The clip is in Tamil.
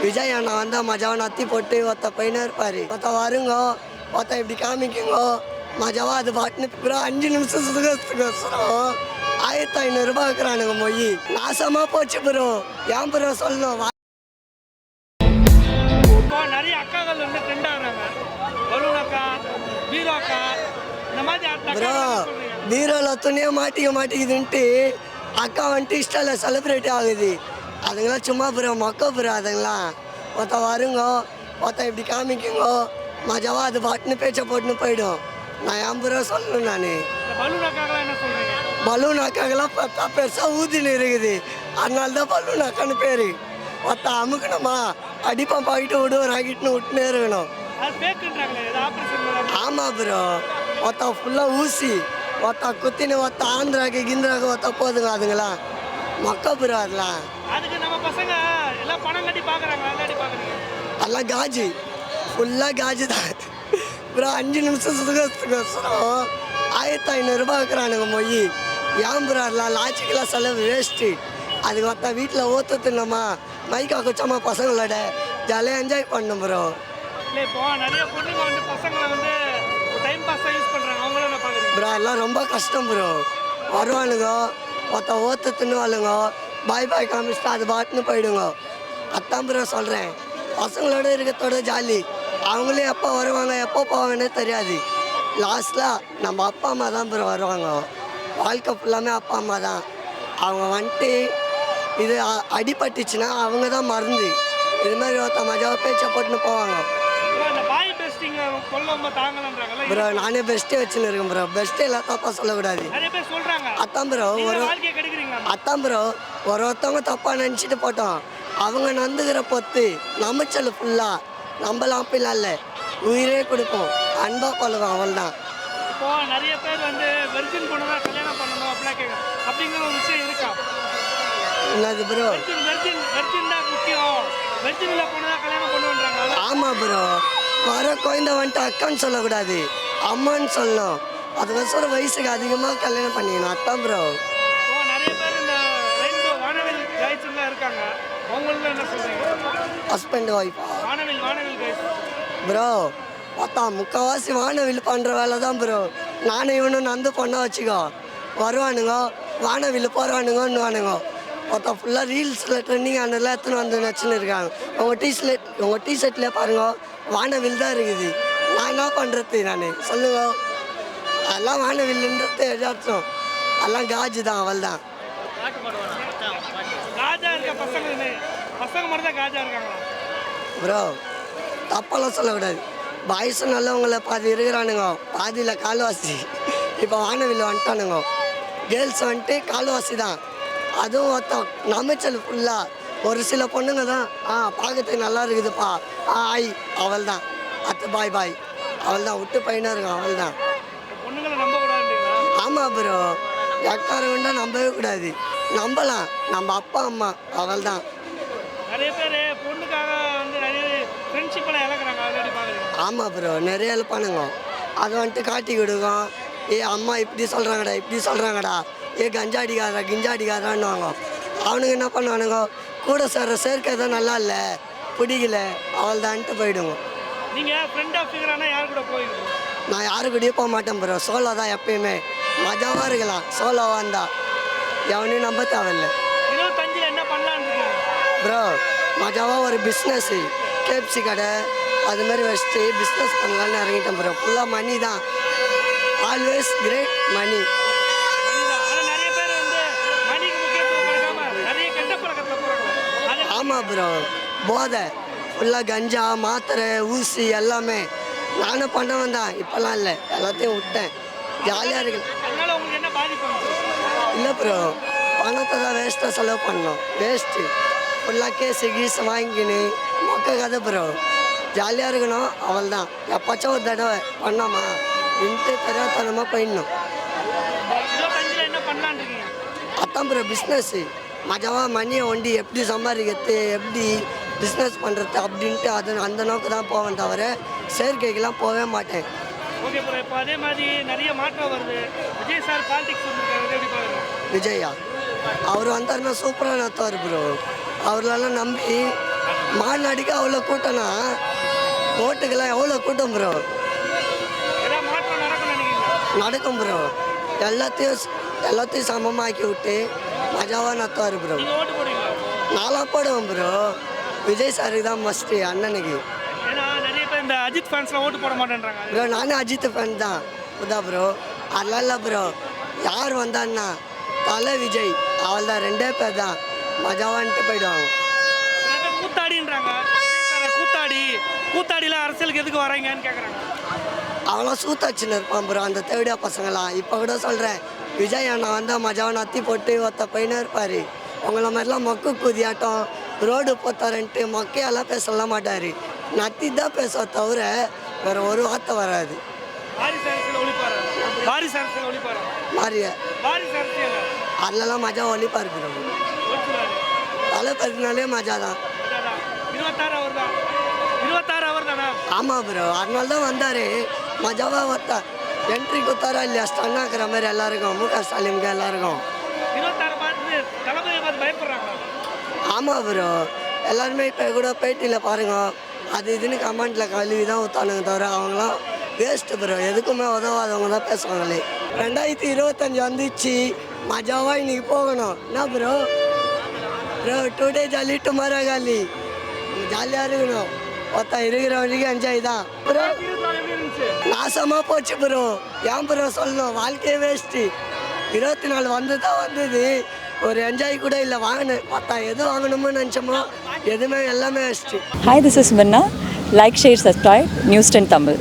விஜய் அண்ணா வந்தால் மஜாவை நத்தி போட்டு ஒருத்த போயின்னு இருப்பார். ஒருத்த வருங்க, ஒருத்த இப்படி காமிக்குங்க மஜாவா அது பாட்டுன்னு ப்ரோ 5 நிமிஷம் சுகத்துக்கோசரம் 1500 ரூபாய் இருக்கிறானுங்க மொய். நாசமாக போச்சு ப்ரோ. ஏன் ப்ரோ சொல்லணும்? நிறைய அக்காக்கள் வந்து ட்ரெண்ட் ஆகுறாங்க. பலூன் அக்கா, பீரோ அக்கா, இந்த மாதிரி ப்ரோ பீரோவில் துணியாக மாட்டிக்குதுன்ட்டு அக்கா வந்துட்டு இஷ்டம் செலிப்ரேட்டி ஆகுது. அதுங்களாம் சும்மா ப்ரோ மொக்க ப்ரோ. அதுங்களாம் ஒருத்த வருங்க, ஒருத்த இப்படி காமிக்குங்க மஜாவா அது பாட்டுன்னு பேச்சை போட்டுன்னு போயிடும். நான் ஏன் ப்ரோ சொல்லணும்? நான் பலூன் அக்காக்கெல்லாம் என்ன சொல்கிறீங்க? பலூன் அக்காக்கெல்லாம் பார்த்தா பெருசாக ஊதின்னு இருக்குது. அதனால தான் பலூன் அக்கான்னு பேர். ஒருத்த அமுக்கணுமா அடிப்பான் பாக்கிட்டு விடுவோம் ராக்கிட்டுன்னு விட்டுனே இருக்கணும். ஆமாம் ப்ரோ. ஒருத்த ஃபுல்லாக ஊசி ஒருத்த குத்தின்னு ஒருத்த ஆந்திராக்கு கிந்திராக்கு ஒருத்த போதுங்க. அதுங்களாம் மொக்க ப்ரோ. அதெல்லாம் அதெல்லாம் காஜு ஃபுல்லாக காஜு தான் ப்ரோ. 5 நிமிஷம் சுகத்துக்கோசரம் 1500 ரூபாய் இருக்கிறானுங்க மொய். ஏன் ப்ரோ அதெல்லாம் லாஜிக்கெலாம் செலவு வேஸ்ட்டு. அதுக்கு ஒருத்த வீட்டில் ஓத்துனோமா மைக்கா குச்சமா பசங்களோட ஜாலியாக என்ஜாய் பண்ணணும் ப்ரோ. ப்ரோ எல்லாம் ரொம்ப கஷ்டம் ப்ரோ. வருவானுங்க ஒருத்த ஓத்துன்னு வாழுங்க பாய் பாய் காமிச்சிட்டு அது பாட்டுன்னு போயிடுங்க. அதான் ப்ரோ சொல்கிறேன். பசங்களோட இருக்கிறதோட ஜாலி. அவங்களே எப்போ வருவாங்க எப்போ போவாங்கன்னே தெரியாது. லாஸ்ட்டில் நம்ம அப்பா அம்மா தான் ப்ரோ வருவாங்க. வாழ்க்கை ஃபுல்லாமே அப்பா அம்மா தான். அவங்க வந்துட்டு இது அடிபட்டுச்சுன்னா அவங்க தான் மருந்து. இது மாதிரி ஒருத்த மஜாவை பேச்சை போட்டுன்னு போவாங்க ப்ரோ. நானே பெஸ்ட்டே வச்சுன்னு இருக்கேன் ப்ரோ. பெஸ்ட்டே எல்லாம் தப்பாக சொல்லக்கூடாது. அதான் ப்ரோ ஒருத்தவங்க தப்பாக நினச்சிட்டு போட்டோம். அவங்க நந்துக்கிற பொத்து நமைச்சல் ஃபுல்லாக நம்மளாம் அப்படிலாம் இல்லை. உயிரே கொடுப்போம் அன்பாக பழகும். அவள் தான். நிறைய பேர் வந்து வெர்ஜின் பொண்ணு தான் கல்யாணம் பண்ணணும் அப்படிங்கிற ஒரு விஷயம் இருக்கா? என்னது ப்ரோ? ஆமாம் ப்ரோ. வர குழந்தை வந்துட்டு அக்கான்னு சொல்லக்கூடாது அம்மான்னு சொல்லணும். அதுக்கோசரம் வயசுக்கு அதிகமாக கல்யாணம் பண்ணிக்கணும். அதான் ப்ரோ. ஹஸ்பண்ட் ஒய்ஃபா ப்ரோ? பார்த்தா முக்கால்வாசி வானவில் பண்ணுற வேலை தான் ப்ரோ. நானும் இவனும் நந்து பண்ண வச்சுக்கோ வருவானுங்க வானவில் போகிறானுங்கன்னுவானுங்க. ஒருத்தன் ஃபுல்லாக ரீல்ஸில் ட்ரெண்டிங் ஆனதெல்லாம் எத்தனை வந்து நச்சுன்னு இருக்காங்க. உங்கள் டிஷர்ட்லேயே பாருங்க வானவில் தான் இருக்குது. நான் என்ன பண்ணுறது? நான் சொல்லுங்க. அதெல்லாம் வானவில்ன்றது எதாச்சும் அதெல்லாம் காஜு தான். அவள் தான் ப்ரோ. தப்பெல்லாம் சொல்லக்கூடாது. பாய்ஸும் நல்லவங்கள பாதி இருக்கிறானுங்க, பாதியில் கால்வாசி. இப்போ வானவில் வந்துட்டானுங்க. கேர்ள்ஸ் வந்துட்டு கால்வாசி தான். அதுவும் ஒருத்தன் நமைச்சல் ஃபுல்லாக. ஒரு சில பொண்ணுங்க தான் பார்க்கறதுக்கு நல்லா இருக்குதுப்பா ஆய் அவள் தான். அத்து பாய் பாய் அவள் தான். விட்டு பையனாக இருக்கும். அவள் தான். ஆமாம் ப்ரோ. எக்கார வேண்டாம் நம்பவே கூடாது. நம்பலாம் நம்ம அப்பா அம்மா. அவள் தான். ஆமாம் ப்ரோ. நிறைய எழுப்பானுங்க. அது வந்துட்டு காட்டி கொடுக்கும். அம்மா இப்படி சொல்கிறாங்கடா கஞ்சா அடிக்காதா கிஞ்சா அடிக்காதான்னுவாங்க. அவனுங்க என்ன பண்ணுவானுங்க கூட சேர்க்கை தான் நல்லா இல்லை பிடிக்கல அவள் தான்ட்டு போயிடுங்க. நான் யாரு கூடயே போக மாட்டேன் ப்ரோ. சோலோ தான் எப்பயுமே. மஜாவாக இருக்கலாம் சோலோவாக இருந்தால். எவனையும் நம்ப தேவையில்லை ப்ரோ. மஜாவாக ஒரு பிஸ்னஸ்ஸு கேப்சி கடை அது மாதிரி வச்சுட்டு பிஸ்னஸ் பண்ணலான்னு இறங்கிட்டேன் ப்ரோ. ஃபுல்லாக மணி தான். ஆல்வேஸ் கிரேட் மணி. ஆமாம் ப்ரோ. போதை ஃபுல்லாக கஞ்சா மாத்திரை ஊசி எல்லாமே. நானும் பண்ண வந்தேன். இப்போல்லாம் இல்லை எல்லாத்தையும் விட்டேன். ஜாலியாக இருக்கு. இல்லை ப்ரோ பணத்தை தான் வேஸ்ட்டாக செலவு பண்ணோம். வேஸ்ட்டு ஃபுல்லாக கீசு வாங்கிக்கின்னு மொக்க கதை ப்ரோ. ஜாலியாக இருக்கணும். அவள் தான். எப்போச்சும் ஒரு தடவை பண்ணோமா இன்ட்டு தெரியாதனமாக போயிடணும். அதான் ப்ரோ பிஸ்னஸ்ஸு. மஜாவாக மணியை ஒண்டி எப்படி சம்பாதிக்கிறது எப்படி பிஸ்னஸ் பண்ணுறது அப்படின்ட்டு அது அந்த நோக்கு தான் போவேன் தவிர செயற்கைக்கெல்லாம் போகவே மாட்டேன். விஜயா அவர் வந்தாருன்னா சூப்பராக நடத்துவார் ப்ரோ. அவர்களெல்லாம் நம்பி மாநாடுக்கு அவ்வளோ கூட்டம்னா ஓட்டுக்கெல்லாம் எவ்வளோ கூட்டம் ப்ரோ ஏதாவது மாற்றம் நடக்கும்னு நினைக்கிறீங்களா? நடக்கும் ப்ரோ. எல்லாத்தையும் சமமாக்கி விட்டு மஜாவாக நடத்துவார் ப்ரோ. நீங்கள் ஓட்டு போடுவீங்களா? நான்லாம் போடுவேன் ப்ரோ. விஜய் சாருக்கு தான் மஸ்ட்டு அண்ணனுக்கு. ஏன்னா நிறைய பேர் இந்த அஜித் ஃபேன்ஸ்லாம் ஓட்டு போட மாட்டேன்றாங்க. ப்ரோ நானும் அஜித் ஃபேன் தான் புதா ப்ரோ. அதெல்லாம் இல்லை ப்ரோ. யார் வந்தான்னா தலை விஜய் அவள் தான் 2 பேர் தான் மஜாவான்ட்டு போயிடுவாங்க. நிறைய பேர் கூத்தாடின்றாங்க. கூத்தாடியில் அரசியலுக்கு எதுக்கு வராங்கன்னு கேட்குறாங்க. அவங்களாம் சூத்தாச்சுன்னு இருப்பான் ப்ரோ அந்த தேவடியா பசங்களாம். இப்போ கூட சொல்கிறேன் விஜய் அண்ணா வந்தால் மஜாவை நத்தி போட்டு ஒத்த பையனாக இருப்பார். உங்களை மாதிரிலாம் மொக்கு குதியாட்டம் ரோடு போத்தாரன்ட்டு மொக்கையெல்லாம் பேசலாம் மாட்டார். நத்தி தான் பேச தவிர வேறு ஒரு வார்த்தை வராது. வாரிசு அரசியல் ஒழிப்பாரு. வாரிசு அரசியல் ஒழிப்பாரு. மாறிய வாரிசு அரசியல் அதிலலாம் மஜா ஒழிப்பார் ப்ரோ. ஒழிச்சுவாரு. தலை பத்தினாலே மஜா தான். 26 அவர் தான். 26 அவர் தானே? ஆமாம் ப்ரோ. அதனால தான் வந்தார் மஜாவாக ஒத்தா என்ட்ரி கொடுத்தாரா இல்லையா ஸ்டன்னாக்குற மாதிரி எல்லாருக்கும் முக ஸ்டாலினுக்கு எல்லாருக்கும். 26 பார்த்து தளபதியை பார்த்து பயப்படுறாங்களா? ஆமாம் ப்ரோ. எல்லாருமே இப்போ கூட பேட்டியில் பாருங்க அது இதுன்னு கமெண்ட்டில் கழுவி தான் ஊற்றானுங்க தவிர அவங்களாம் வேஸ்ட்டு ப்ரோ. எதுக்குமே உதவாதவங்க தான் பேசுவாங்களே. 2025 வந்துச்சு மஜாவாக இன்னைக்கு போகணும். என்ன bro bro today jolly tomorrow காலி ஜாலியாக இருக்கணும். ஒருத்தன் இருக்கிற வரைக்கும் என்ஜாய் தான் ப்ரோ. 24 எப்படி இருந்துச்சு? நாசமாக போச்சு ப்ரோ. ஏன் ப்ரோ சொல்லணும் வாழ்க்கையே வேஸ்ட்டு. 24 வந்தது ஒரு என்ஜாய் கூட இல்லை. வாங்கினேன் ஒருத்தன் எது வாங்கணுமோ நினச்சோமோ எதுவுமே எல்லாமே waste. Hi, this is Minna. Like, share, subscribe, News 10 Tamil.